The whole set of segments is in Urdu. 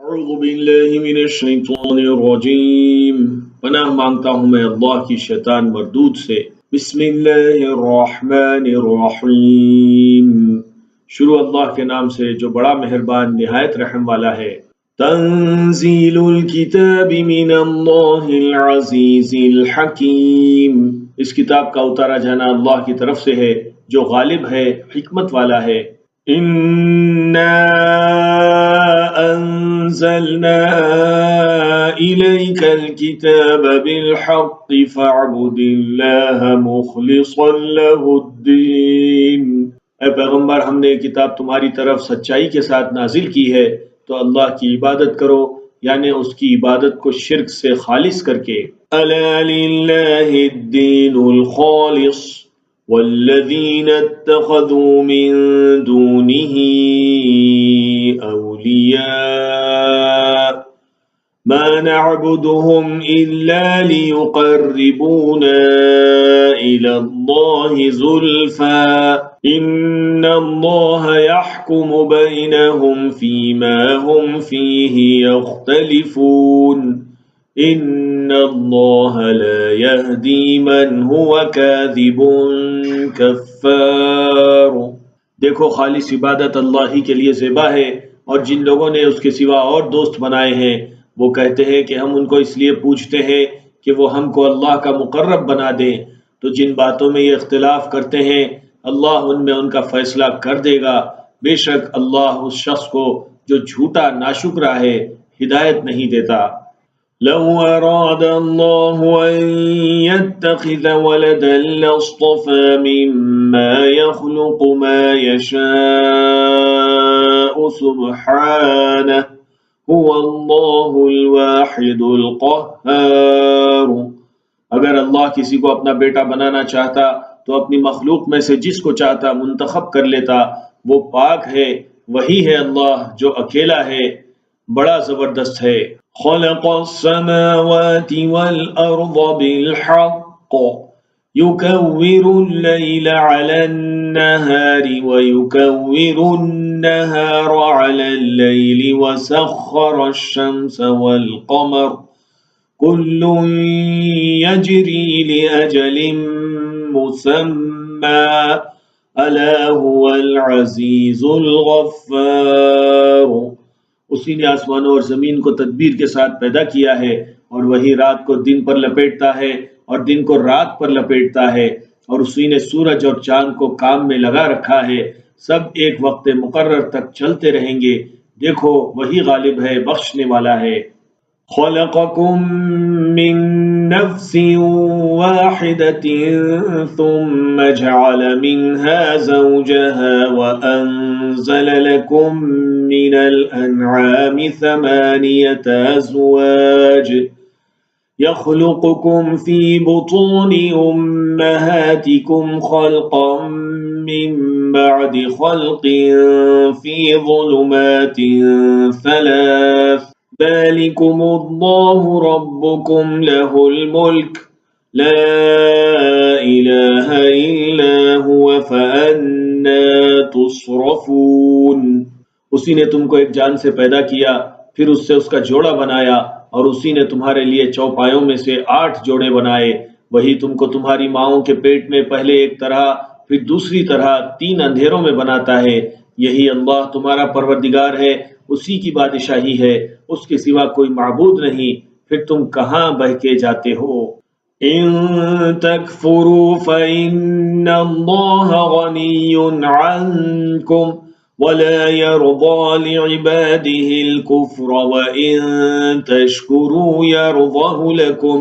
اعوذ باللہ من الشیطان الرجیم، پناہ مانگتا ہوں میں اللہ کی شیطان مردود سے۔ بسم اللہ الرحمن الرحیم، شروع اللہ کے نام سے جو بڑا مہربان نہایت رحم والا ہے۔ تنزیل الکتاب من اللہ العزیز الحکیم، اس کتاب کا اتارا جانا اللہ کی طرف سے ہے جو غالب ہے، حکمت والا ہے۔ اِنَّا أنزلنا إليك الكتاب بالحق فاعبد الله مخلصا له الدين، اے پیغمبر ہم نے کتاب تمہاری طرف سچائی کے ساتھ نازل کی ہے تو اللہ کی عبادت کرو، یعنی اس کی عبادت کو شرک سے خالص کر کے۔ ألا لله الدين الخالص والذين اتخذوا من دونه أولياء ما نعبدهم إلا ليقربونا إلى الله زلفى إن الله يحكم بينهم فيما هم فيه يختلفون إن الله لا يهدي من هو كاذب كفار۔ دیکھو خالص عبادت اللہ ہی کے لیے زیبا ہے، اور جن لوگوں نے اس کے سوا اور دوست بنائے ہیں وہ کہتے ہیں کہ ہم ان کو اس لیے پوچھتے ہیں کہ وہ ہم کو اللہ کا مقرب بنا دیں، تو جن باتوں میں یہ اختلاف کرتے ہیں اللہ ان میں ان کا فیصلہ کر دے گا۔ بے شک اللہ اس شخص کو جو جھوٹا ناشکرا ہے ہدایت نہیں دیتا۔ لو أراد الله أن يتخذ ولدا لاصطفى مما يخلق ما يشاء سبحانه هو الله الواحد القهار۔ اگر اللہ کسی کو اپنا بیٹا بنانا چاہتا تو اپنی مخلوق میں سے جس کو چاہتا منتخب کر لیتا، وہ پاک ہے، وہی ہے اللہ جو اکیلا ہے، بڑا زبردست ہے۔ خلق السماوات والأرض بالحق يكور الليل على النهار ويكور النهار على الليل وسخر الشمس والقمر كل يجري لأجل مسمى ألا هو العزيز الغفار۔ اسی نے آسمانوں اور زمین کو تدبیر کے ساتھ پیدا کیا ہے، اور وہی رات کو دن پر لپیٹتا ہے اور دن کو رات پر لپیٹتا ہے، اور اسی نے سورج اور چاند کو کام میں لگا رکھا ہے، سب ایک وقت مقرر تک چلتے رہیں گے، دیکھو وہی غالب ہے، بخشنے والا ہے۔ خلقكم من نفس واحدة ثم جعل منها زوجها وأنزل لكم من الأنعام 8 أزواج يخلقكم في بطون أمهاتكم خلقا من بعد خلق في ظلمات 3 ذلكم الله ربكم له الملك لا إله إلا هو فأنا تصرفون۔ اسی نے تم کو ایک جان سے پیدا کیا، پھر اس سے اس کا جوڑا بنایا، اور اسی نے تمہارے لیے چوپایوں میں سے 8 جوڑے بنائے، وہی تم کو تمہاری ماؤں کے پیٹ میں پہلے ایک طرح پھر دوسری طرح 3 اندھیروں میں بناتا ہے۔ یہی اللہ تمہارا پروردگار ہے، اسی کی بادشاہی ہے، اس کے سوا کوئی معبود نہیں، پھر تم کہاں بہکے جاتے ہو؟ ان تکفروا فإن اللہ غنی عنکم ولا يرضى لعباده الكفر وإن تشكروا يرضه لكم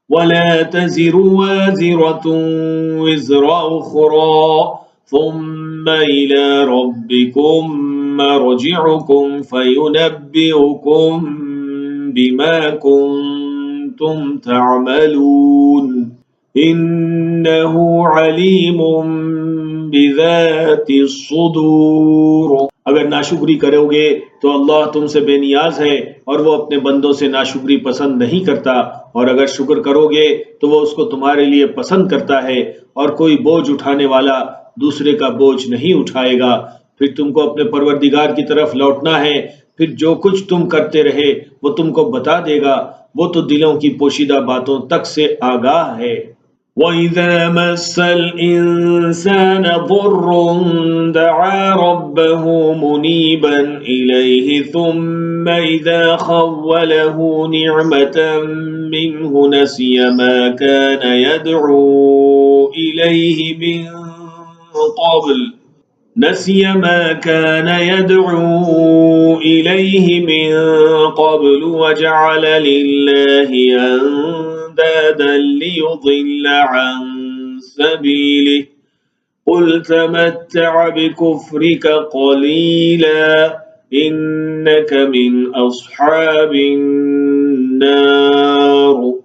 ولا تزر وازرة وزر أخرى ثم إلى ربكم مرجعكم فينبئكم بما كنتم تعملون إنه عليم بذات الصدور۔ اگر ناشکری کرو گے تو اللہ تم سے بے نیاز ہے، اور وہ اپنے بندوں سے ناشکری پسند نہیں کرتا، اور اگر شکر کرو گے تو وہ اس کو تمہارے لیے پسند کرتا ہے، اور کوئی بوجھ اٹھانے والا دوسرے کا بوجھ نہیں اٹھائے گا۔ پھر تم کو اپنے پروردگار کی طرف لوٹنا ہے، پھر جو کچھ تم کرتے رہے وہ تم کو بتا دے گا، وہ تو دلوں کی پوشیدہ باتوں تک سے آگاہ ہے۔ وَإِذَا مَسَّ الْإِنسَانَ ضُرٌّ دَعَا رَبَّهُ مُنِيبًا إِلَيْهِ ثُمَّ إِذَا خَوَّلَهُ نِعْمَةً مِّنْهُ نَسِيَ مَا كَانَ يَدْعُو إِلَيْهِ من قبل وجعل لله أندادا ليضل عن سبيله قل تمتع بكفرك قليلا إنك من أصحاب النار۔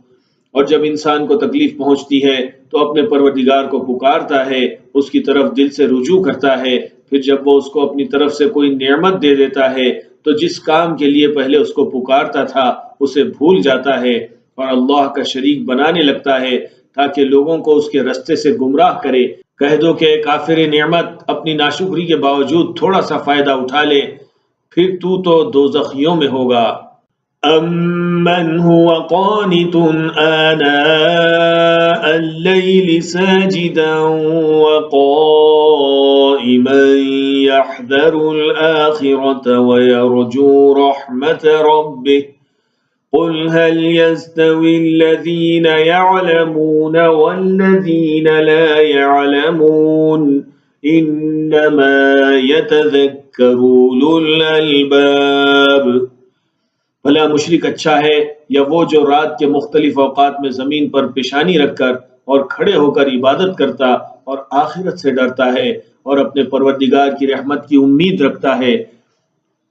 اور جب انسان کو تکلیف پہنچتی ہے تو اپنے پروردگار کو پکارتا ہے، اس کی طرف دل سے رجوع کرتا ہے، پھر جب وہ اس کو اپنی طرف سے کوئی نعمت دے دیتا ہے تو جس کام کے لیے پہلے اس کو پکارتا تھا اسے بھول جاتا ہے اور اللہ کا شریک بنانے لگتا ہے تاکہ لوگوں کو اس کے رستے سے گمراہ کرے۔ کہہ دو کہ کافر نعمت اپنی ناشکری کے باوجود تھوڑا سا فائدہ اٹھا لے، پھر تو دوزخیوں میں ہوگا۔ أَمَّنْ هُوَ قَانِتٌ آنَاءَ اللَّيْلِ سَاجِدًا وَقَائِمًا يَحْذَرُ الْآخِرَةَ وَيَرْجُو رَحْمَةَ رَبِّهِ قُلْ هَلْ يَسْتَوِي الَّذِينَ يَعْلَمُونَ وَالَّذِينَ لَا يَعْلَمُونَ إِنَّمَا يَتَذَكَّرُ أُولُو الْأَلْبَابِ۔ بھلا مشرک اچھا ہے یا وہ جو رات کے مختلف اوقات میں زمین پر پیشانی رکھ کر اور کھڑے ہو کر عبادت کرتا اور آخرت سے ڈرتا ہے اور اپنے پروردگار کی رحمت کی امید رکھتا ہے۔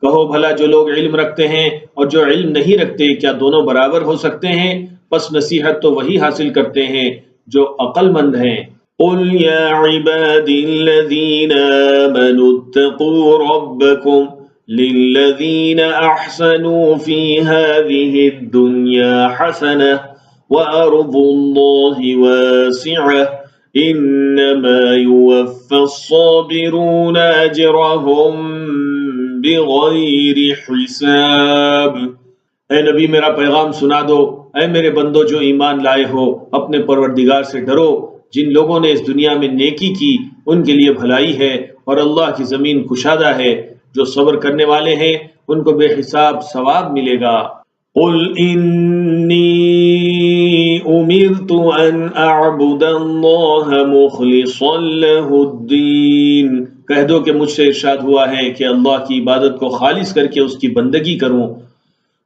کہو بھلا جو لوگ علم رکھتے ہیں اور جو علم نہیں رکھتے کیا دونوں برابر ہو سکتے ہیں؟ پس نصیحت تو وہی حاصل کرتے ہیں جو عقل مند ہیں۔ قُلْ يَا عِبَادِي الَّذِينَ آمَنُوا اتَّقُوا رَبَّكُمْ لِلَّذِينَ أَحْسَنُوا فِي هَذِهِ الدُّنْيَا حَسَنَةٌ وَأَرْضُ اللَّهِ وَاسِعَةٌ إِنَّمَا يُوَفَّى الصَّابِرُونَ أَجْرَهُم بِغَيْرِ حِسَابٍ۔ اے نبی میرا پیغام سنا دو، اے میرے بندو جو ایمان لائے ہو، اپنے پروردگار سے ڈرو۔ جن لوگوں نے اس دنیا میں نیکی کی ان کے لیے بھلائی ہے اور اللہ کی زمین کشادہ ہے۔ جو صبر کرنے والے ہیں ان کو بے حساب ثواب ملے گا۔ قُلْ إِنِّي أُمِرْتُ أَنْ أَعْبُدَ اللَّهَ مُخْلِصًا لَهُ الدِّينَ۔ کہہ دو کہ مجھ سے ارشاد ہوا ہے کہ اللہ کی عبادت کو خالص کر کے اس کی بندگی کروں۔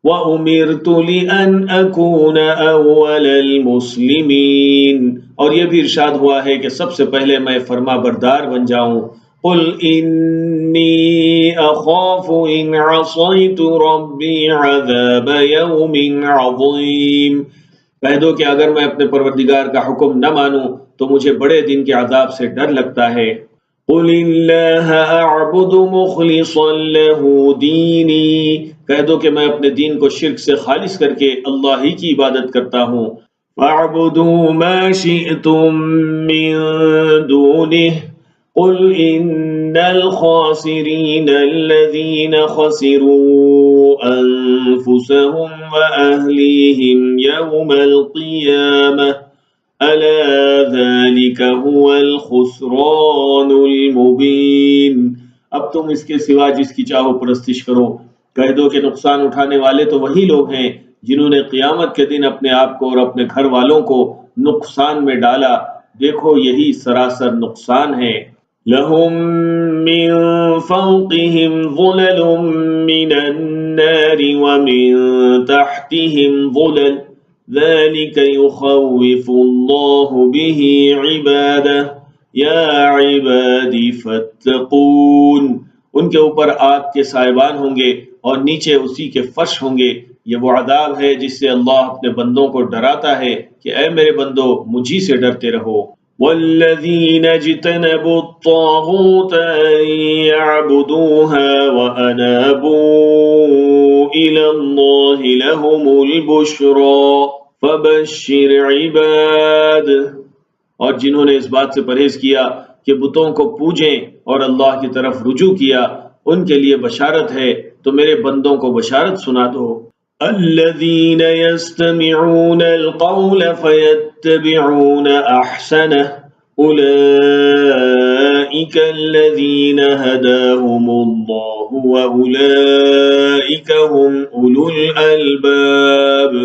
وَأُمِرْتُ لِأَنْ أَكُونَ أَوَّلَ الْمُسْلِمِينَ، اور یہ بھی ارشاد ہوا ہے کہ سب سے پہلے میں فرما بردار بن جاؤں۔ قُلْ إِنِّي أَخَافُ إِنْ عَصَيْتُ رَبِّي عَذَابَ يَوْمٍ عَظِيمٍ۔ کہہ دو کہ اگر میں اپنے پروردگار کا حکم نہ مانوں تو مجھے بڑے دن کے عذاب سے ڈر لگتا ہے۔ قُلِ اللَّهَ أَعْبُدُ مُخْلِصًا لَهُ دِينِي، کہہ دو کہ میں اپنے دین کو شرک سے خالص کر کے اللہ ہی کی عبادت کرتا ہوں۔ فَاعْبُدُوا مَا شِئْتُم مِّن دُونِهِ قُلْ إِنَّ الْخَاسِرِينَ الَّذِينَ خَسِرُوا أَنفُسَهُمْ وَأَهْلِيهِمْ يَوْمَ الْقِيَامَةِ أَلَا ذَلِكَ هُوَ الْخُسْرَانُ الْمُبِينُ۔ اب تم اس کے سوا جس کی چاہو پرستش کرو، کہہ دو کہ نقصان اٹھانے والے تو وہی لوگ ہیں جنہوں نے قیامت کے دن اپنے آپ کو اور اپنے گھر والوں کو نقصان میں ڈالا۔ دیکھو یہی سراسر نقصان ہے۔ لَهُم مِّن فَوْقِهِمْ ظُلَلٌ مِّنَ النَّارِ وَمِن تَحْتِهِمْ ظُلَلٌ ذَلِكَ يُخَوِّفُ اللَّهُ بِهِ عِبَادَهُ يَا عِبَادِ فَاتَّقُونِ۔ ان کے اوپر آگ کے سائبان ہوں گے اور نیچے اسی کے فرش ہوں گے۔ یہ وہ عذاب ہے جس سے اللہ اپنے بندوں کو ڈراتا ہے کہ اے میرے بندو مجھی سے ڈرتے رہو۔ وَالَّذِينَ اجْتَنَبُوا الطَّاغُوتَ أَن يَعْبُدُوهَا وَأَنَابُوا إِلَى اللَّهِ لَهُمُ الْبُشْرَى فَبَشِّرْ عِبَادِ۔ اور جنہوں نے اس بات سے پرہیز کیا کہ بتوں کو پوجیں اور اللہ کی طرف رجوع کیا، ان کے لیے بشارت ہے تو میرے بندوں کو بشارت سنا دو۔ الذين يستمعون القول فيتبعون احسنه اولئك الذين هداهم الله واولئك هم اولو الالباب۔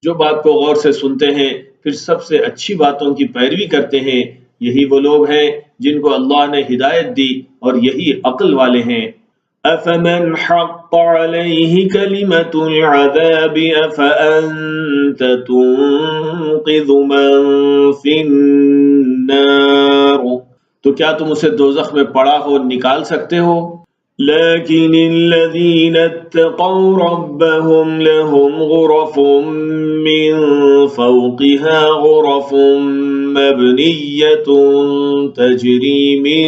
جو بات کو غور سے سنتے ہیں پھر سب سے اچھی باتوں کی پیروی کرتے ہیں، یہی وہ لوگ ہیں جن کو اللہ نے ہدایت دی اور یہی عقل والے ہیں۔ أَفَمَنْ حَقَّ عَلَيْهِ كَلِمَةُ الْعَذَابِ أَفَأَنْتَ تُنْقِذُ مَنْ فِي النَّارِ، تو کیا تم اسے دوزخ میں پڑا ہو نکال سکتے ہو؟ لَكِنِ الَّذِينَ اتَّقَوْا رَبَّهُمْ لَهُمْ غُرَفٌ مِّن فَوْقِهَا غُرَفٌ مَّبْنِيَّةٌ تَجْرِي مِن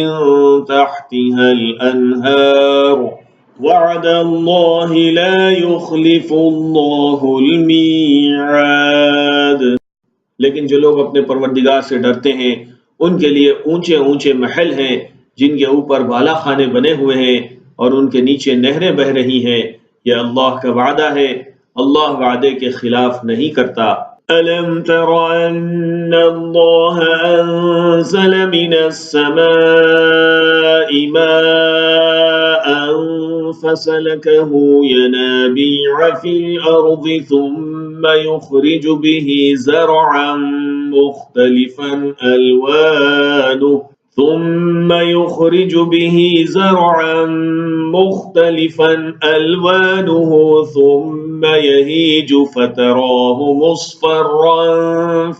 تَحْتِهَا الْأَنْهَارُ وَعْدَ اللَّهِ لَا يُخْلِفُ اللَّهُ الْمِيعَادَ۔ لیکن جو لوگ اپنے پروردگار سے ڈرتے ہیں ان کے لیے اونچے اونچے محل ہیں جن کے اوپر بالا خانے بنے ہوئے ہیں اور ان کے نیچے نہریں بہ رہی ہیں، یہ اللہ کا وعدہ ہے، اللہ وعدے کے خلاف نہیں کرتا۔ أَلَمْ تَرَ أَنَّ اللَّهَ أَنزَلَ مِنَ السَّمَاءِ مَاءً فَسَلَكَهُ يَنَابِيعَ فِي الْأَرْضِ ثُمَّ يُخْرِجُ بِهِ زَرْعًا مُخْتَلِفًا أَلْوَانُهُ ثُمَّ يَهِيجُ فَتَرَاهُ مُصْفَرًّا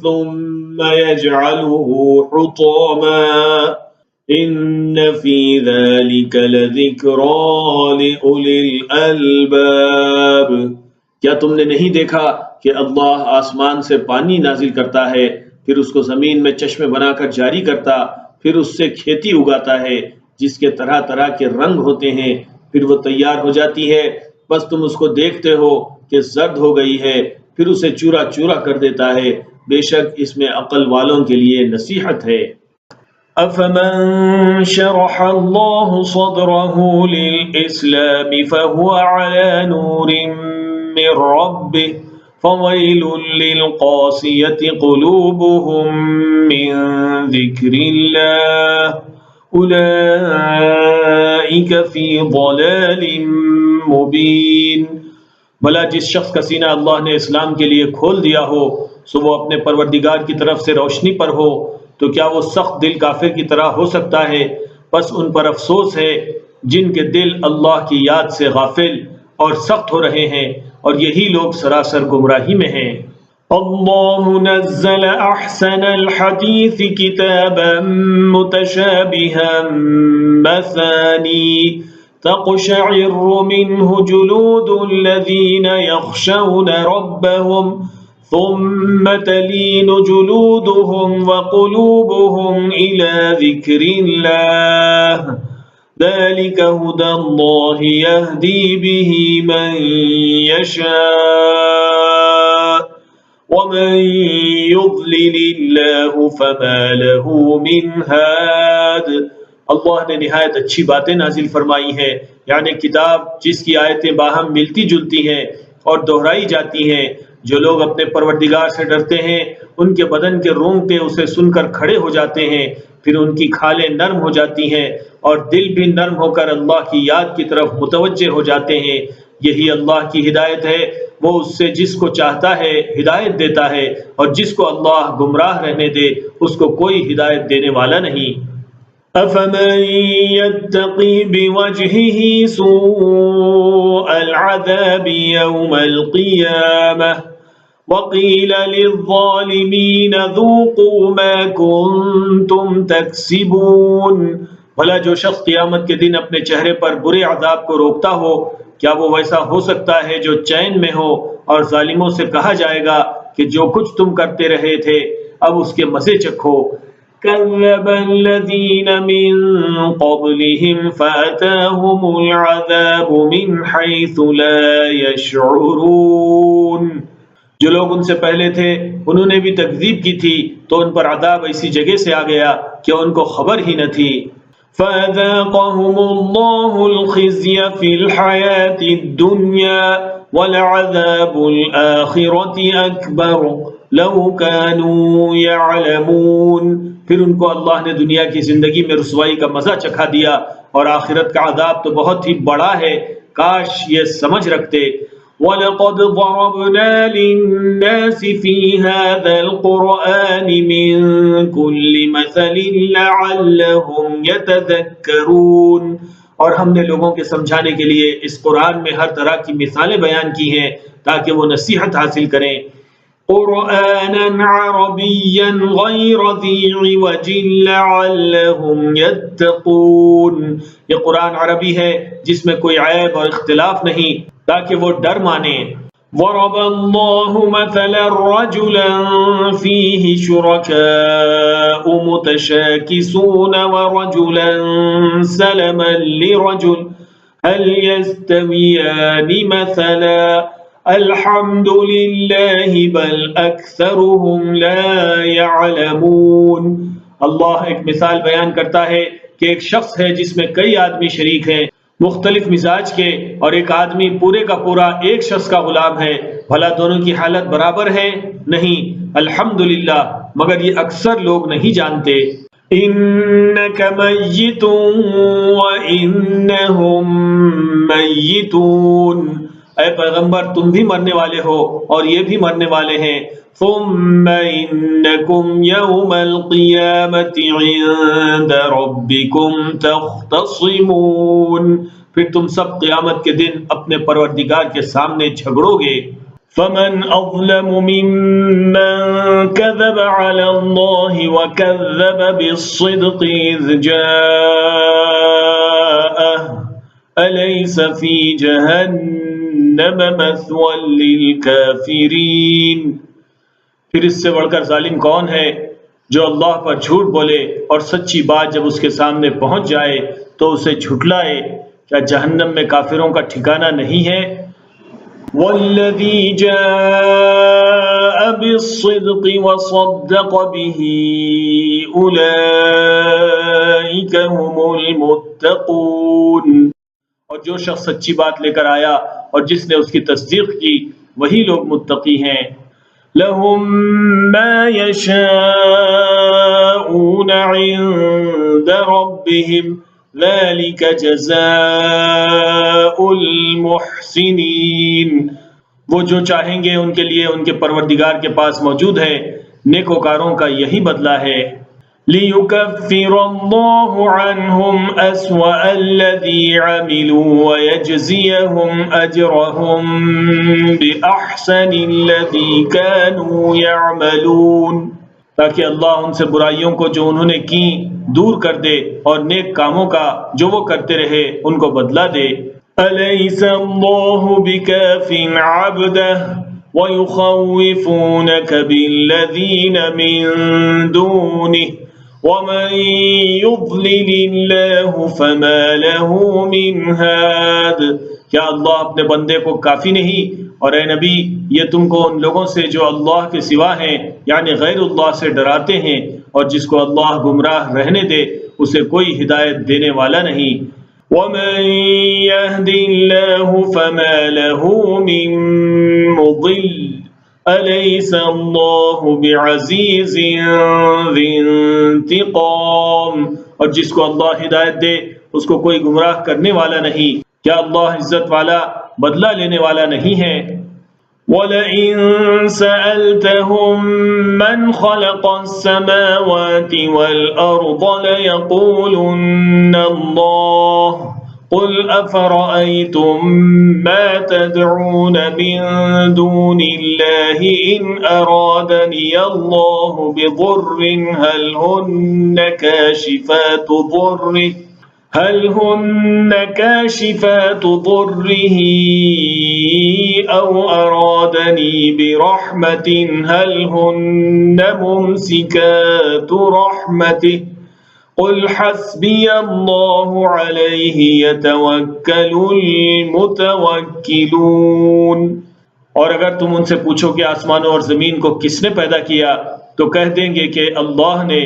ثُمَّ يَجْعَلُهُ حُطَامًا إِنَّ فِي ذَلِكَ لَذِكْرَىٰ لِأُولِي الْأَلْبَابِ۔ کیا تم نے نہیں دیکھا کہ اللہ آسمان سے پانی نازل کرتا ہے، پھر اس کو زمین میں چشمے بنا کر جاری کرتا، پھر اس سے کھیتی اگاتا ہے جس کے طرح طرح کے رنگ ہوتے ہیں، پھر وہ تیار ہو جاتی ہے، بس تم اس کو دیکھتے ہو کہ زرد ہو گئی ہے، پھر اسے چورا چورا کر دیتا ہے، بے شک اس میں عقل والوں کے لیے نصیحت ہے۔ أَفَمَنْ شَرَحَ اللَّهُ صَدْرَهُ لِلْإِسْلَامِ فَهُوَ عَلَى نُورٍ مِّن رَّبِّهِ فَوَيْلٌ لِّلْقَاسِيَةِ قُلُوبُهُم مِّن ذِكْرِ اللَّهِ أُولَئِكَ فِي ضَلَالٍ مُّبِينٍ۔ بھلا جس شخص کا سینہ اللہ نے اسلام کے لیے کھول دیا ہو سو وہ اپنے پروردگار کی طرف سے روشنی پر ہو، تو کیا وہ سخت دل کافر کی طرح ہو سکتا ہے؟ بس ان پر افسوس ہے جن کے دل اللہ کی یاد سے غافل اور سخت ہو رہے ہیں، اور یہی لوگ سراسر گمراہی میں ہیں۔ اللہ نزل احسن الحدیث کتابا متشابہا مثانی تقشعر منه جلود الذین یخشون ربهم ثم تلين جلودهم وقلوبهم إلى ذكر الله ذلك هدى الله يهدي به من يشاء ومن يضلل الله فما له من هاد۔ اللہ نے نہایت اچھی باتیں نازل فرمائی ہیں، یعنی کتاب جس کی آیتیں باہم ملتی جلتی ہیں اور دہرائی جاتی ہیں۔ جو لوگ اپنے پروردگار سے ڈرتے ہیں ان کے بدن کے رونگٹے اسے سن کر کھڑے ہو جاتے ہیں، پھر ان کی کھالیں نرم ہو جاتی ہیں اور دل بھی نرم ہو کر اللہ کی یاد کی طرف متوجہ ہو جاتے ہیں۔ یہی اللہ کی ہدایت ہے، وہ اس سے جس کو چاہتا ہے ہدایت دیتا ہے، اور جس کو اللہ گمراہ رہنے دے اس کو کوئی ہدایت دینے والا نہیں۔ أَفَمَن يَتَّقِي بِوَجْهِهِ سُوءَ الْعَذَابِ يَوْمَ الْقِيَامَةِ وَقِيلَ لِلظَّالِمِينَ ذُوقُوا مَا كُنتُمْ تَكْسِبُونَ۔ بھلا جو شخص قیامت کے دن اپنے چہرے پر برے عذاب کو روکتا ہو، کیا وہ ویسا ہو سکتا ہے جو چین میں ہو؟ اور ظالموں سے کہا جائے گا کہ جو کچھ تم کرتے رہے تھے اب اس کے مزے چکھو۔ كذب الذين من قبلهم فأتاهم العذاب من حيث لا يشعرون۔ جو لوگ ان سے پہلے تھے انہوں نے بھی تکذیب کی تھی تو ان پر عذاب ایسی جگہ سے آ گیا کہ ان کو خبر ہی نہ تھی۔ فَأَذَاقَهُمُ اللَّهُ الْخِزْيَ فِي الْحَيَاةِ الدُّنْيَا وَلَعَذَابُ الْآخِرَةِ أَكْبَرُ لَوْ كَانُوا يَعْلَمُونَ۔ پھر ان کو اللہ نے دنیا کی زندگی میں رسوائی کا مزہ چکھا دیا، اور آخرت کا عذاب تو بہت ہی بڑا ہے، کاش یہ سمجھ رکھتے۔ وَلَقَدْ ضَرَبْنَا لِلنَّاسِ فِي هَذَا الْقُرْآنِ مِنْ كُلِّ مَثَلٍ لَعَلَّهُمْ يَتَذَكَّرُونَ، اور ہم نے لوگوں کے سمجھانے کے لیے اس قرآن میں ہر طرح کی مثالیں بیان کی ہیں تاکہ وہ نصیحت حاصل کریں۔ قُرْآنًا عَرَبِيًّا غَيْرَ ذِي عِوَجٍ لَعَلَّهُمْ يَتَّقُونَ، یہ قرآن عربی ہے جس میں کوئی عیب اور اختلاف نہیں تاکہ وہ ڈر مانیں۔ ضرب الله مثلا رجلا فيه شركاء متشاكسون ورجلا سلما لرجل هل يستويان مثلا الحمد لله بل أكثرهم لا يعلمون۔ اللہ ایک مثال بیان کرتا ہے کہ ایک شخص ہے جس میں کئی آدمی شریک ہیں، مختلف مزاج کے، اور ایک آدمی پورے کا پورا ایک شخص کا غلام ہے، بھلا دونوں کی حالت برابر ہے؟ نہیں، الحمدللہ، مگر یہ اکثر لوگ نہیں جانتے۔ انک میت وانہم میتون، اے پیغمبر تم بھی مرنے والے ہو اور یہ بھی مرنے والے ہیں۔ ثم انکم یوم القیامة عند ربکم تختصمون، پھر تم سب قیامت کے دن اپنے پروردگار کے سامنے جھگڑو گے۔ فمن اظلم ممن كذب على الله وكذب بالصدق اذ جاءه أليس في جهنم مثوى للكافرين، پھر اس سے بڑھ کر ظالم کون ہے جو اللہ پر جھوٹ بولے اور سچی بات جب اس کے سامنے پہنچ جائے تو اسے جھٹلائے، کیا جہنم میں کافروں کا ٹھکانہ نہیں ہے؟ والذی جاء بالصدق وصدق به اولئک هم المتقون، اور جو شخص سچی بات لے کر آیا اور جس نے اس کی تصدیق کی وہی لوگ متقی ہیں۔ لهم ما يشاءون عند ربهم ذلك جزاء المحسنین، وہ جو چاہیں گے ان کے لیے ان کے پروردگار کے پاس موجود ہے، نیکوکاروں کا یہی بدلہ ہے۔ لِيُكَفِّرَ اللَّهُ عَنْهُمْ أَسْوَأَ الَّذِي عَمِلُوا وَيَجْزِيَهُمْ أَجْرَهُمْ بِأَحْسَنِ الَّذِي كَانُوا يَعْمَلُونَ، تاکہ اللہ ان سے برائیوں کو جو انہوں نے کی دور کر دے اور نیک کاموں کا جو وہ کرتے رہے ان کو بدلہ دے۔ أَلَيْسَ اللَّهُ بِكَافٍ عَبْدَهُ وَيُخَوِّفُونَكَ بِالَّذِينَ مِن دُونِهِ وَمَن يُضْلِلِ اللَّهُ فَمَا لَهُ مِنْ هَادٍ، کیا اللہ اپنے بندے کو کافی نہیں؟ اور اے نبی، یہ تم کو ان لوگوں سے جو اللہ کے سوا ہیں یعنی غیر اللہ سے ڈراتے ہیں، اور جس کو اللہ گمراہ رہنے دے اسے کوئی ہدایت دینے والا نہیں۔ وَمَن يَهْدِ اللَّهُ فَمَا لَهُ مِن مُضِلٍّ أَلَيْسَ اللَّهُ بِعَزِيزٍ ذِي انتقام، اور جس کو اللہ ہدایت دے اس کو کوئی گمراہ کرنے والا نہیں، کیا اللہ عزت والا بدلہ لینے والا نہیں ہے؟ وَلَئِن سَأَلْتَهُم مَّنْ خَلَقَ السَّمَاوَاتِ وَالْأَرْضَ لَيَقُولُنَّ اللَّهُ قُلْ أَفَرَأَيْتُم مَّا تَدْعُونَ مِن دُونِ اللَّهِ إِنْ أَرَادَنِيَ اللَّهُ بِضُرٍّ هَلْ هُنَّ كَاشِفَاتُ ضُرِّهِ أَوْ أَرَادَنِي بِرَحْمَةٍ هَلْ هُنَّ مُمْسِكَاتُ رَحْمَتِهِ قُلْ حَسْبِيَ اللَّهُ عَلَيْهِ يَتَوَكَّلُ الْمُتَوَكِّلُونَ، اور اگر تم ان سے پوچھو کہ آسمانوں اور زمین کو کس نے پیدا کیا تو کہہ دیں گے کہ اللہ نے،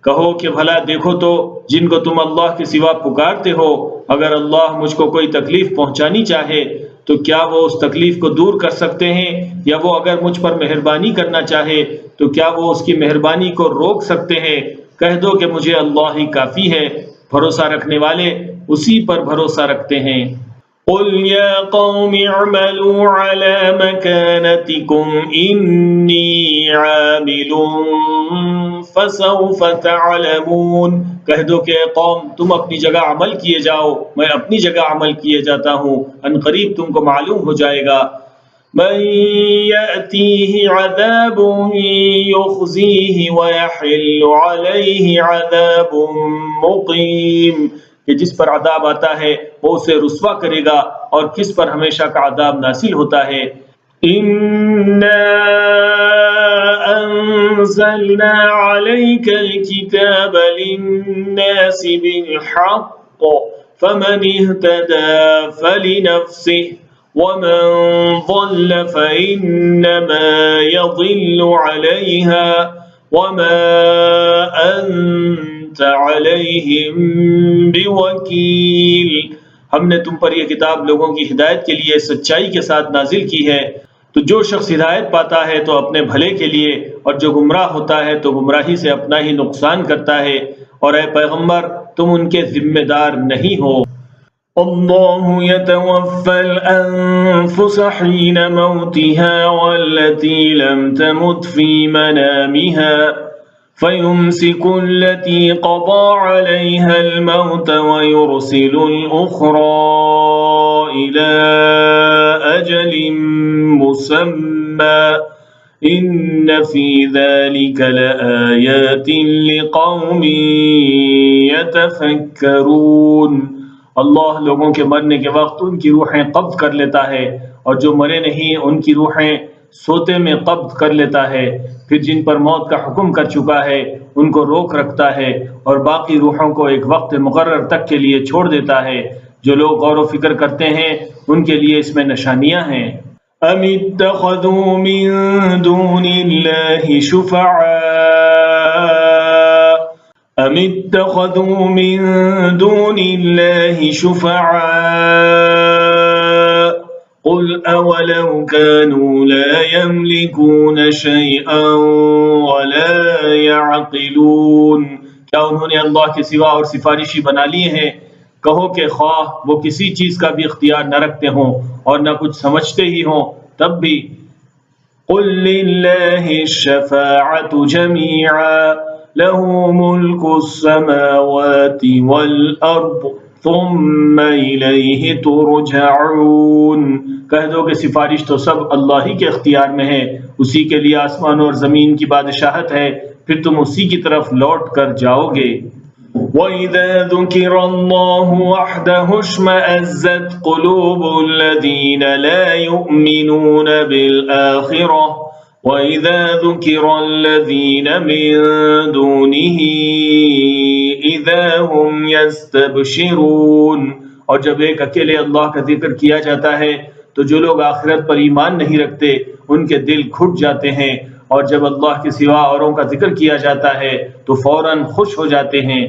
کہو کہ بھلا دیکھو تو جن کو تم اللہ کے سوا پکارتے ہو، اگر اللہ مجھ کو کوئی تکلیف پہنچانی چاہے تو کیا وہ اس تکلیف کو دور کر سکتے ہیں؟ یا وہ اگر مجھ پر مہربانی کرنا چاہے تو کیا وہ اس کی مہربانی کو روک سکتے ہیں؟ کہہ دو کہ مجھے اللہ ہی کافی ہے، بھروسہ رکھنے والے اسی پر بھروسہ رکھتے ہیں۔ قل یا قوم اعملوا على مكانتكم إني عامل فسوف تعلمون، کہہ دو کہ اے قوم تم اپنی جگہ عمل کیے جاؤ، میں اپنی جگہ عمل کیے جاتا ہوں، ان قریب تم کو معلوم ہو جائے گا۔ من يأتيه عذاب يخزيه ويحل عليه عذاب مقيم، کہ جس پر عذاب آتا ہے وہ اسے رسوا کرے گا اور کس پر ہمیشہ کا عذاب نازل ہوتا ہے۔ إِنَّا أَنزَلْنَا عَلَيْكَ الْكِتَابَ لِلنَّاسِ بِالْحَقِّ فَمَنِ اهْتَدَى فَلِنَفْسِهِ وَمَنْ ضَلَّ فَإِنَّمَا يَضِلُّ عَلَيْهَا وَمَا أَنْتَ عَلَيْهِمْ بِوَكِيلٍ، ہم نے تم پر یہ کتاب لوگوں کی ہدایت کے لیے سچائی کے ساتھ نازل کی ہے، تو جو شخص ہدایت پاتا ہے تو اپنے بھلے کے لیے، اور جو گمراہ ہوتا ہے تو گمراہی سے اپنا ہی نقصان کرتا ہے، اور اے پیغمبر تم ان کے ذمہ دار نہیں ہو۔ اللہ يتوفى الأنفس حين موتها والتي لم تمت في منامها فيمسك التي قضى عليها الموت ويرسل الأخرى إلى أجل مسمى إن في ذلك لآيات لقوم يتفكرون، اللہ لوگوں کے مرنے کے وقت ان کی روحیں قبض کر لیتا ہے، اور جو مرے نہیں ان کی روحیں سوتے میں قبض کر لیتا ہے، پھر جن پر موت کا حکم کر چکا ہے ان کو روک رکھتا ہے، اور باقی روحوں کو ایک وقت مقرر تک کے لیے چھوڑ دیتا ہے۔ جو لوگ غور و فکر کرتے ہیں ان کے لیے اس میں نشانیاں ہیں۔ ام اتخذوا من دون اللہ أَمِ اتَّخَذُوا مِن دُونِ اللَّهِ شُفَعَاءَ قُلْ أَوَلَوْ كَانُوا لَا يَمْلِكُونَ شَيْئًا وَلَا يَعْقِلُونَ، کیا انہوں نے اللہ کے سوا اور سفارشی بنا لیے ہیں؟ کہو کہ خواہ وہ کسی چیز کا بھی اختیار نہ رکھتے ہوں اور نہ کچھ سمجھتے ہی ہوں تب بھی۔ قُلْ لِلَّهِ الشَّفَاعَةُ جَمِيعًا لَهُ مُلْكُ السَّمَاوَاتِ وَالْأَرْضِ ثُمَّ إِلَيْهِ تُرْجَعُونَ، کہہ دو کہ سفارش تو سب اللہ ہی کے اختیار میں ہے، اسی کے لیے آسمان اور زمین کی بادشاہت ہے، پھر تم اسی کی طرف لوٹ کر جاؤ گے۔ وَإِذَا ذُكِرَ اللَّهُ وَحْدَهُ اشْمَأَزَّتْ قُلُوبُ الَّذِينَ لَا يُؤْمِنُونَ بِالْآخِرَةِ وَإِذَا ذُكِرَ الَّذِينَ مِن دُونِهِ إِذَا هُمْ يَسْتَبْشِرُونَ، اور جب ایک اکیلے اللہ کا ذکر کیا جاتا ہے تو جو لوگ آخرت پر ایمان نہیں رکھتے ان کے دل گھٹ جاتے ہیں، اور جب اللہ کے سوا اوروں کا ذکر کیا جاتا ہے تو فوراً خوش ہو جاتے ہیں۔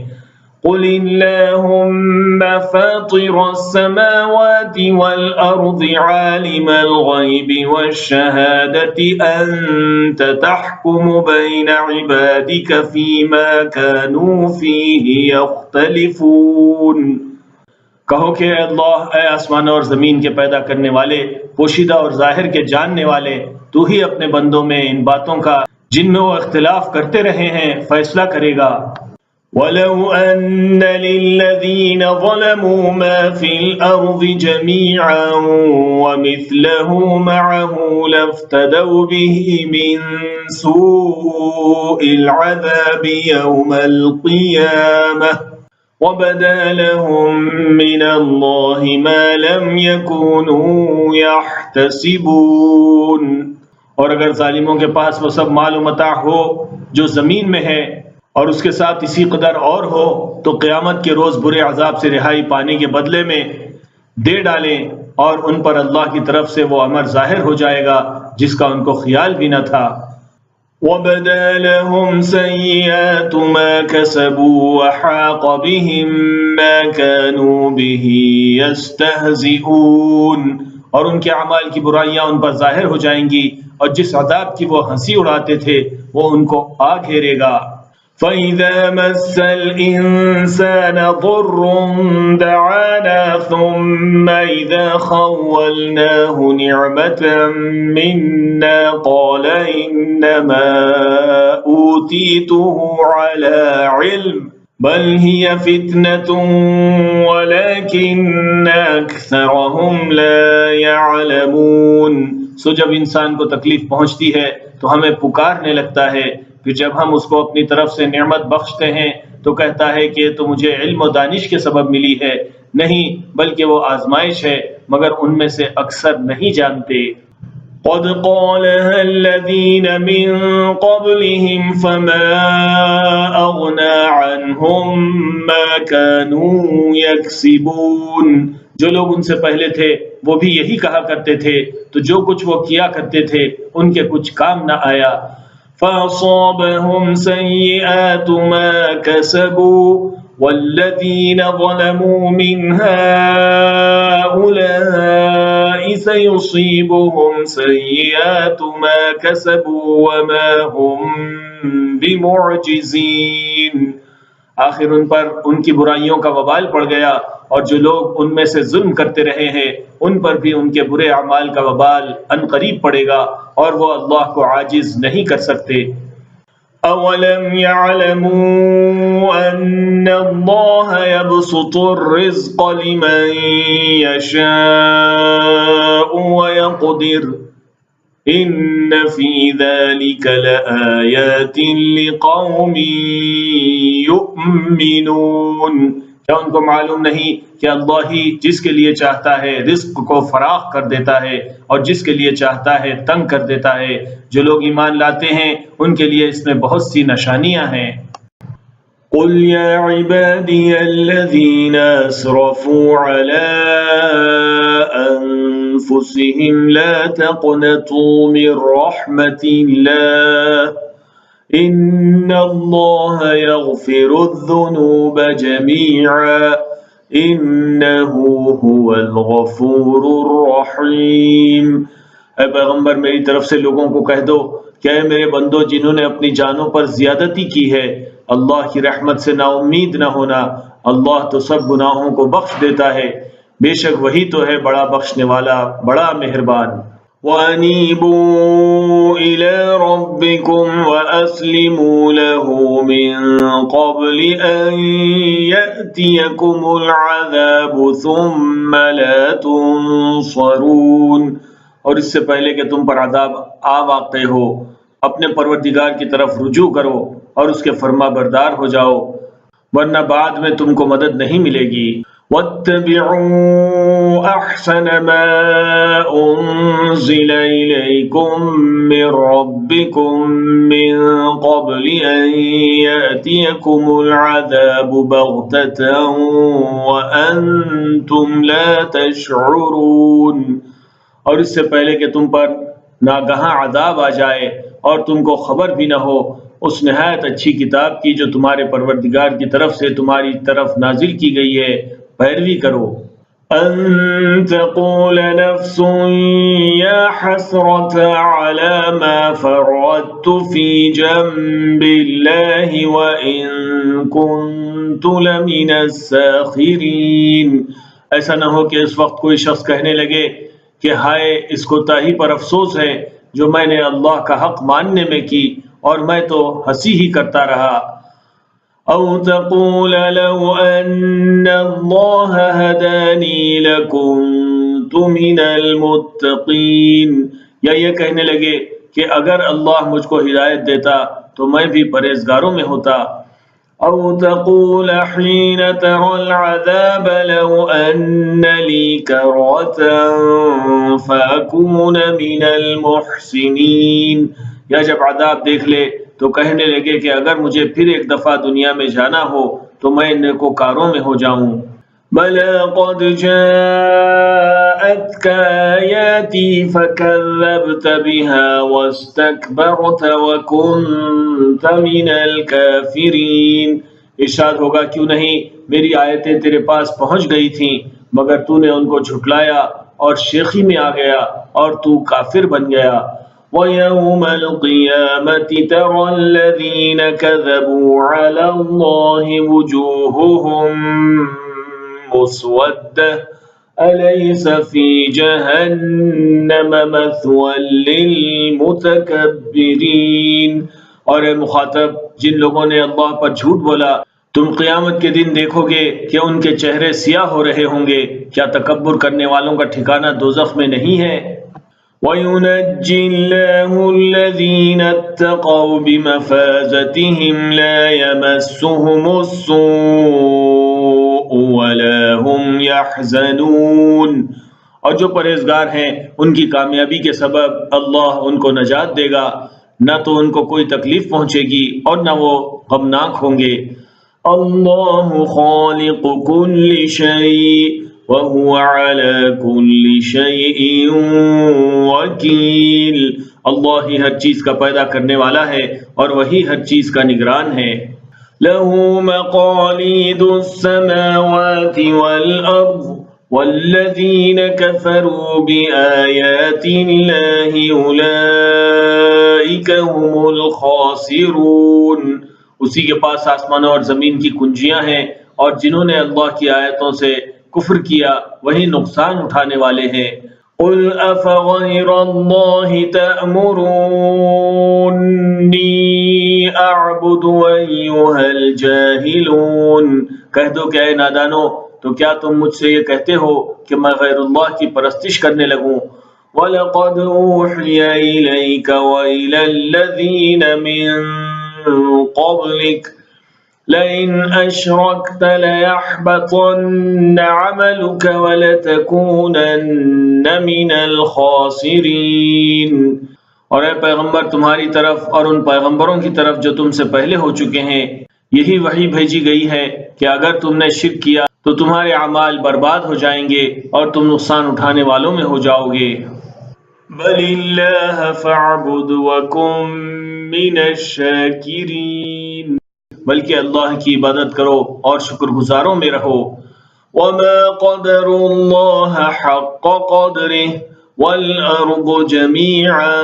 قُلِ اللَّهُمَّ فَاطِرَ السَّمَاوَاتِ وَالْأَرْضِ عَالِمَ الْغَيْبِ وَالشَّهَادَةِ أَنْتَ تَحْكُمُ بَيْنَ عِبَادِكَ فِيمَا كَانُوا فِيهِ يَخْتَلِفُونَ، کہو کہ اے اللہ، اے آسمان اور زمین کے پیدا کرنے والے، پوشیدہ اور ظاہر کے جاننے والے، تو ہی اپنے بندوں میں ان باتوں کا جن میں وہ اختلاف کرتے رہے ہیں فیصلہ کرے گا۔ وَلَوْ أَنَّ لِلَّذِينَ ظَلَمُوا مَا فِي الْأَرْضِ جَمِيعًا وَمِثْلَهُ مَعَهُ لَافْتَدَوْا بِهِ مِنْ سُوءِ الْعَذَابِ يَوْمَ الْقِيَامَةِ وَبَدَا لَهُم مِّنَ اللَّهِ مَا لَمْ يَكُونُوا يَحْتَسِبُونَ، اور اگر ظالموں کے پاس وہ سب مال و متاع ہو جو زمین میں ہے اور اس کے ساتھ اسی قدر اور ہو تو قیامت کے روز برے عذاب سے رہائی پانے کے بدلے میں دے ڈالیں، اور ان پر اللہ کی طرف سے وہ امر ظاہر ہو جائے گا جس کا ان کو خیال بھی نہ تھا۔ وبدا لهم سيئات ما كسبوا وحاق بهم ما كانوا به يستهزئون، اور ان کے اعمال کی برائیاں ان پر ظاہر ہو جائیں گی، اور جس عذاب کی وہ ہنسی اڑاتے تھے وہ ان کو آ گھیرے گا۔ فَإِذَا مَسَّ الْإِنسَانَ ضُرٌّ دَعَانَا ثُمَّ إِذَا خَوَّلْنَاهُ نِعْمَةً مِنَّا قَالَ إِنَّمَا أُوتِيتُهُ عَلَى عِلْمٍ بَلْ هِيَ فِتْنَةٌ وَلَكِنَّ أَكْثَرَهُمْ لَا يَعْلَمُونَ۔ سو جب انسان کو تکلیف پہنچتی ہے تو ہمیں پکارنے لگتا ہے، پھر جب ہم اس کو اپنی طرف سے نعمت بخشتے ہیں تو کہتا ہے کہ یہ تو مجھے علم و دانش کے سبب ملی ہے، نہیں بلکہ وہ آزمائش ہے، مگر ان میں سے اکثر نہیں جانتے۔ قد قالها الذين من قبلهم فما أغنى عنهم ما كانوا يكسبون، جو لوگ ان سے پہلے تھے وہ بھی یہی کہا کرتے تھے، تو جو کچھ وہ کیا کرتے تھے ان کے کچھ کام نہ آیا۔ فَأَصَابَهُمْ سَيِّئَاتُ مَا كَسَبُوا وَالَّذِينَ ظَلَمُوا مِنْ هَؤُلَاءِ سَيُصِيبُهُمْ سَيِّئَاتُ مَا كَسَبُوا وَمَا هُمْ بِمُعْجِزِينَ، آخر ان پر ان کی برائیوں کا وبال پڑ گیا، اور جو لوگ ان میں سے ظلم کرتے رہے ہیں ان پر بھی ان کے برے اعمال کا وبال عنقریب پڑے گا، اور وہ اللہ کو عاجز نہیں کر سکتے۔ أَوَلَمْ يَعْلَمُوا أَنَّ اللَّهَ يَبْسُطُ الرِّزْقَ لِمَن يَشَاءُ وَيَقْدِرُ إِنَّ فِي ذَلِكَ لَآيَاتٍ لِقَوْمٍ يُؤْمِنُونَ، کیا ان کو معلوم نہیں کہ اللہ ہی جس کے لیے چاہتا ہے رزق کو فراخ کر دیتا ہے اور جس کے لیے چاہتا ہے تنگ کر دیتا ہے؟ جو لوگ ایمان لاتے ہیں ان کے لیے اس میں بہت سی نشانیاں ہیں۔ قل يا عبادي الذين أسرفوا على أنفسهم لا تقنطوا من رحمة الله إن الله يغفر الذنوب جميعا إنه هو الغفور الرحيم۔ اے پیغمبر میری طرف سے لوگوں کو کہہ دو کہ اے میرے بندو جنہوں نے اپنی جانوں پر زیادتی کی ہے، اللہ کی رحمت سے نا امید نہ ہونا، اللہ تو سب گناہوں کو بخش دیتا ہے، بے شک وہی تو ہے بڑا بخشنے والا، بڑا مہربان۔ وَأَنِيبُوا إِلَىٰ رَبِّكُمْ وَأَسْلِمُوا لَهُ مِن قَبْلِ أَن يَأْتِيَكُمُ الْعَذَابُ ثُمَّ لَا تُنصَرُونَ، اور اس سے پہلے کہ تم پر عذاب آ واقع ہو اپنے پروردگار کی طرف رجوع کرو اور اس کے فرما بردار ہو جاؤ، ورنہ بعد میں تم کو مدد نہیں ملے گی۔ وَاتَّبِعُوا أَحْسَنَ مَا أُنزِلَ إِلَيْكُم مِّن رَّبِّكُم مِّن قَبْلِ أَن يَأْتِيَكُمُ الْعَذَابُ بَغْتَةً وَأَنتُمْ لَا تَشْعُرُونَ، اور اس سے پہلے کہ تم پر ناگہاں عذاب آ جائے اور تم کو خبر بھی نہ ہو اس نہایت اچھی کتاب کی جو تمہارے پروردگار کی طرف سے تمہاری طرف نازل کی گئی ہے، پیروی کرو۔ ان تقول نفس یا حسرة على ما فرطت في جنب الله وإن كنت لمن الساخرين، ایسا نہ ہو کہ اس وقت کوئی شخص کہنے لگے کہ ہائے اس کوتاہی پر افسوس ہے جو میں نے اللہ کا حق ماننے میں کی اور میں تو ہنسی ہی کرتا رہا۔ او تقول لو ان اللہ ہدانی لکنت من المتقین، یا یہ کہنے لگے کہ اگر اللہ مجھ کو ہدایت دیتا تو میں بھی پرہیزگاروں میں ہوتا۔ او تقول حين ترى العذاب لو ان لي كرة فأكون من المحسنين، یا جب عذاب دیکھ لے تو کہنے لگے کہ اگر مجھے پھر ایک دفعہ دنیا میں جانا ہو تو میں نیکوکاروں میں ہو جاؤں۔ بلى قد جاءتك آياتي فكذبت بها واستكبرت وكنت من الكافرين. ارشاد ہوگا کیوں نہیں میری آیتیں تیرے پاس پہنچ گئی تھیں مگر تو نے ان کو جھٹلایا اور شیخی میں آ گیا اور تو کافر بن گیا. وَيَوْمَ الْقِيَامَةِ تَرَى الَّذِينَ كَذَبُوا عَلَى اللَّهِ وُجُوهُهُمْ مُسْوَدَّةٌ أَلَيْسَ فِي جَهَنَّمَ مَثْوًى لِّلْمُتَكَبِّرِينَ. اور اے مخاطب جن لوگوں نے اللہ پر جھوٹ بولا تم قیامت کے دن دیکھو گے کہ ان کے چہرے سیاہ ہو رہے ہوں گے. کیا تکبر کرنے والوں کا ٹھکانہ دوزخ میں نہیں ہے؟ وَيُنَجِّي اللَّهُ الَّذِينَ اتَّقَوْا بِمَفَازَتِهِمْ لَا يَمَسُّهُمُ السُّوءُ وَلَا هُمْ يَحْزَنُونَ. اور جو پرہیزگار ہیں ان کی کامیابی کے سبب اللہ ان کو نجات دے گا، نہ تو ان کو کوئی تکلیف پہنچے گی اور نہ وہ غمناک ہوں گے. اللہ خالق کل شیء وَهُوَ عَلَى كُلِّ شَيْءٍ وَكِيلٌ. اللہ ہی ہر چیز کا پیدا کرنے والا ہے اور وہی ہر چیز کا نگران ہے. لَهُ مَقَالِيدُ السَّمَاوَاتِ وَالْأَرْضِ وَالَّذِينَ كَفَرُوا بِآيَاتِ اللَّهِ أُولَئِكَ هُمُ الْخَاسِرُونَ. اسی کے پاس آسمانوں اور زمین کی کنجیاں ہیں اور جنہوں نے اللہ کی آیتوں سے کفر کیا وہی نقصان اٹھانے والے ہیں. قُلْ أَفَغَيْرَ اللَّهِ تَأْمُرُونِّي أَعْبُدُ أَيُّهَا الْجَاهِلُونَ. کہہ دو کہ اے نادانو تو کیا تم مجھ سے یہ کہتے ہو کہ میں غیر اللہ کی پرستش کرنے لگوں؟ وَلَقَدْ أُوحِيَ إِلَيْكَ وَإِلَى الَّذِينَ مِن قَبْلِكَ لَئِنْ أَشْرَكْتَ لَيَحْبَطَنَّ عَمَلُكَ وَلَتَكُونَنَّ مِنَ الْخَاسِرِينَ. اور اے پیغمبر تمہاری طرف اور ان پیغمبروں کی طرف جو تم سے پہلے ہو چکے ہیں یہی وحی بھیجی گئی ہے کہ اگر تم نے شرک کیا تو تمہارے اعمال برباد ہو جائیں گے اور تم نقصان اٹھانے والوں میں ہو جاؤ گے. بَلِ اللَّهَ فَاعْبُدْ وَكُن مِّنَ الشَّاكِرِينَ. بلکہ اللہ کی عبادت کرو اور شکر گزاروں میں رہو. وَمَا قَدَرُوا اللَّهَ حَقَّ قَدْرِهِ وَالْأَرْضُ جَمِيعًا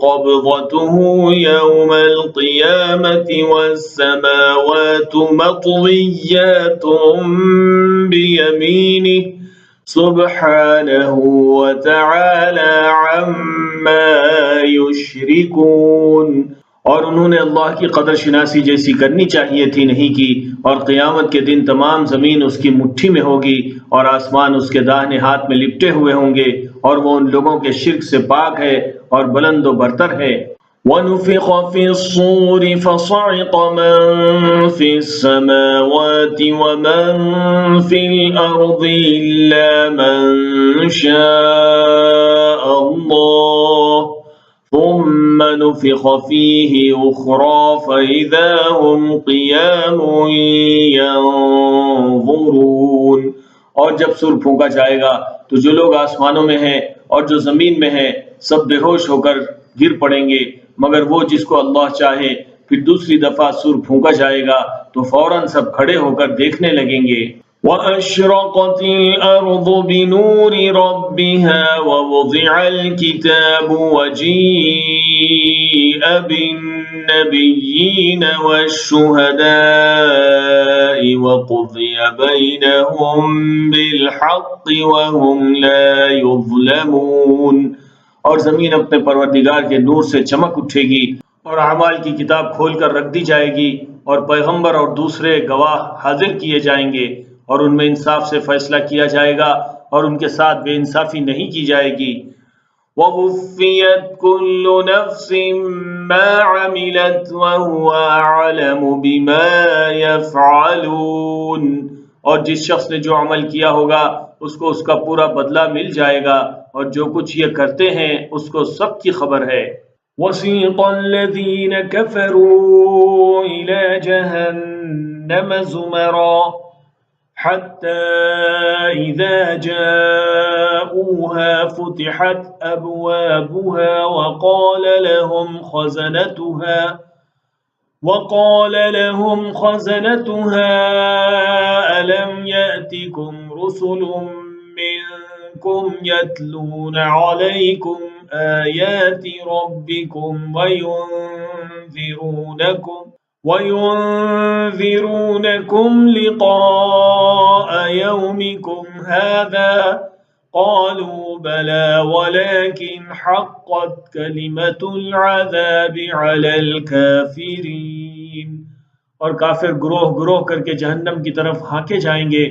قَبْضَتُهُ يَوْمَ الْقِيَامَةِ وَالسَّمَاوَاتُ مَطْوِيَّاتٌ بِيَمِينِهِ سُبْحَانَهُ وَتَعَالَى عَمَّا يُشْرِكُونَ. اور انہوں نے اللہ کی قدر شناسی جیسی کرنی چاہیے تھی نہیں کی. اور قیامت کے دن تمام زمین اس کی مٹھی میں ہوگی اور آسمان اس کے داہنے ہاتھ میں لپٹے ہوئے ہوں گے اور وہ ان لوگوں کے شرک سے پاک ہے اور بلند و برتر ہے. وَنُفِخَ فِي الصُّورِ فَصَعِقَ مَن فِي السَّمَاوَاتِ وَمَن فِي الْأَرْضِ إِلَّا مَن شَاءَ اللَّهُ ثُمَّ نُفِخَ فِيهِ أُخْرَى فَإِذَا هُمْ قِيَامٌ يَنظُرُونَ. اور جب سور پھونکا جائے گا تو جو لوگ آسمانوں میں ہیں اور جو زمین میں ہیں سب بے ہوش ہو کر گر پڑیں گے مگر وہ جس کو اللہ چاہے. پھر دوسری دفعہ سور پھونکا جائے گا تو فوراً سب کھڑے ہو کر دیکھنے لگیں گے. وَأَشْرَقَتِ الْأَرْضُ بِنُورِ رَبِّهَا وَوُضِعَ الْكِتَابُ وَجِيءَ بِالنَّبِيِّينَ وَالشُّهَدَاءِ وَقُضِيَ بَيْنَهُم بِالْحَقِّ وَهُمْ لَا يُظْلَمُونَ. اور زمین اپنے پروردگار کے نور سے چمک اٹھے گی اور اعمال کی کتاب کھول کر رکھ دی جائے گی اور پیغمبر اور دوسرے گواہ حاضر کیے جائیں گے اور ان میں انصاف سے فیصلہ کیا جائے گا اور ان کے ساتھ بے انصافی نہیں کی جائے گی. وَوُفِّيَتْ كُلُّ نَفْسٍ مَّا عَمِلَتْ وَهُوَ أَعْلَمُ بِمَا يَفْعَلُونَ. اور جس شخص نے جو عمل کیا ہوگا اس کو اس کا پورا بدلہ مل جائے گا اور جو کچھ یہ کرتے ہیں اس کو سب کی خبر ہے. وَسِيقَ الَّذِينَ كَفَرُوا إِلَى جَهَنَّمَ زُمَرًا حتى إذا جاءوها فتحت أبوابها وقال لهم خزنتها ألم يأتكم رسل منكم يتلون عليكم آيات ربكم وينذرونكم لقاء يومكم هذا قالوا بلى ولكن حقت كلمة العذاب على الكافرين۔ اور کافر گروہ گروہ کر کے جہنم کی طرف ہانکے جائیں گے،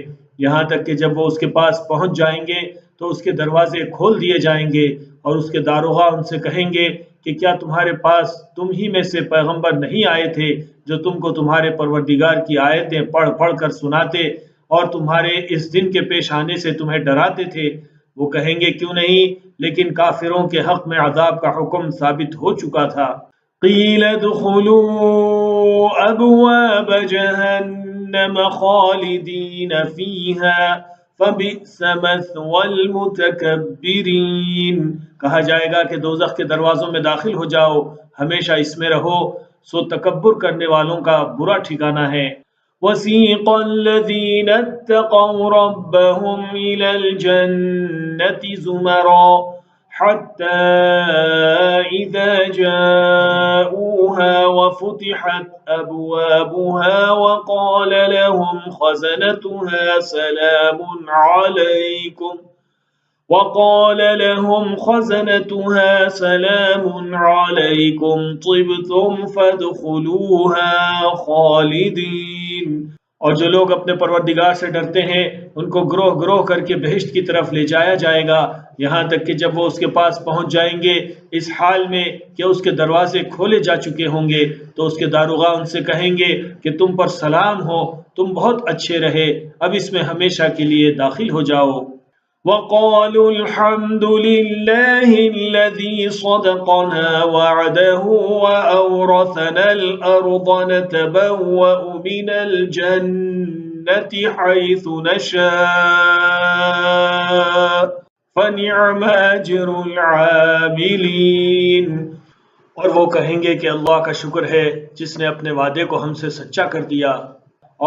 یہاں تک کہ جب وہ اس کے پاس پہنچ جائیں گے تو اس کے دروازے کھول دیے جائیں گے، اور اس کے داروغہ ان سے کہیں گے کہ کیا تمہارے پاس تم ہی میں سے پیغمبر نہیں آئے تھے جو تم کو تمہارے پروردگار کی آیتیں پڑھ پڑھ کر سناتے اور تمہارے اس دن کے پیش آنے سے تمہیں ڈراتے تھے؟ وہ کہیں گے کیوں نہیں، لیکن کافروں کے حق میں عذاب کا حکم ثابت ہو چکا تھا۔ قیل ادخلوا ابواب جہنم خالدین فیہا فبئس مثوى المتکبرین۔ کہا جائے گا کہ دوزخ کے دروازوں میں داخل ہو جاؤ، ہمیشہ اس میں رہو، سو تکبر کرنے والوں کا برا ٹھکانہ ہے۔ وسیق الذین اتقوا ربهم إلى الجنة زمرا حتى إذا جاءوها وفتحت أبوابها وقال لهم خزنتها سلام عليكم طبتم فادخلوها خالدين۔ اور جو لوگ اپنے پروردگار سے ڈرتے ہیں ان کو گروہ گروہ کر کے بہشت کی طرف لے جایا جائے گا، یہاں تک کہ جب وہ اس کے پاس پہنچ جائیں گے اس حال میں کہ اس کے دروازے کھولے جا چکے ہوں گے، تو اس کے داروغہ ان سے کہیں گے کہ تم پر سلام ہو، تم بہت اچھے رہے، اب اس میں ہمیشہ کے لیے داخل ہو جاؤ۔ وقالوا الحمد لله الذي صدقنا وعده وأورثنا الأرض نتبوأ من الجنة حيث نشاء فنعم أجر العاملين۔ اور وہ کہیں گے کہ اللہ کا شکر ہے جس نے اپنے وعدے کو ہم سے سچا کر دیا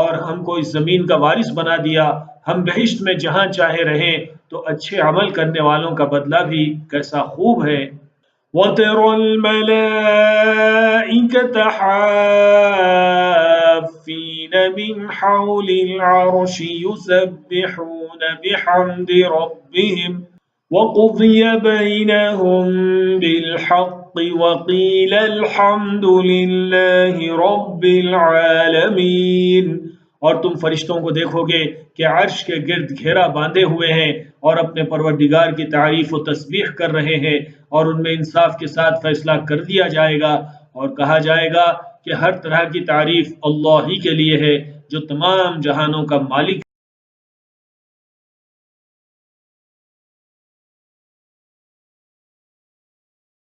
اور ہم کو اس زمین کا وارث بنا دیا، ہم بہشت میں جہاں چاہے رہیں، تو اچھے عمل کرنے والوں کا بدلہ بھی کیسا خوب ہے۔ وَتَرَى الْمَلَائِكَةَ حَافِّينَ مِنْ حَوْلِ الْعَرْشِ يُسَبِّحُونَ بِحَمْدِ رَبِّهِمْ وَقُضِيَ بَيْنَهُم بِالْحَقِّ وَقِيلَ الْحَمْدُ لِلَّهِ رَبِّ الْعَالَمِينَ۔ اور تم فرشتوں کو دیکھو گے کہ عرش کے گرد گھیرا باندھے ہوئے ہیں اور اپنے پروردگار کی تعریف و تسبیح کر رہے ہیں، اور ان میں انصاف کے ساتھ فیصلہ کر دیا جائے گا، اور کہا جائے گا کہ ہر طرح کی تعریف اللہ ہی کے لیے ہے جو تمام جہانوں کا مالک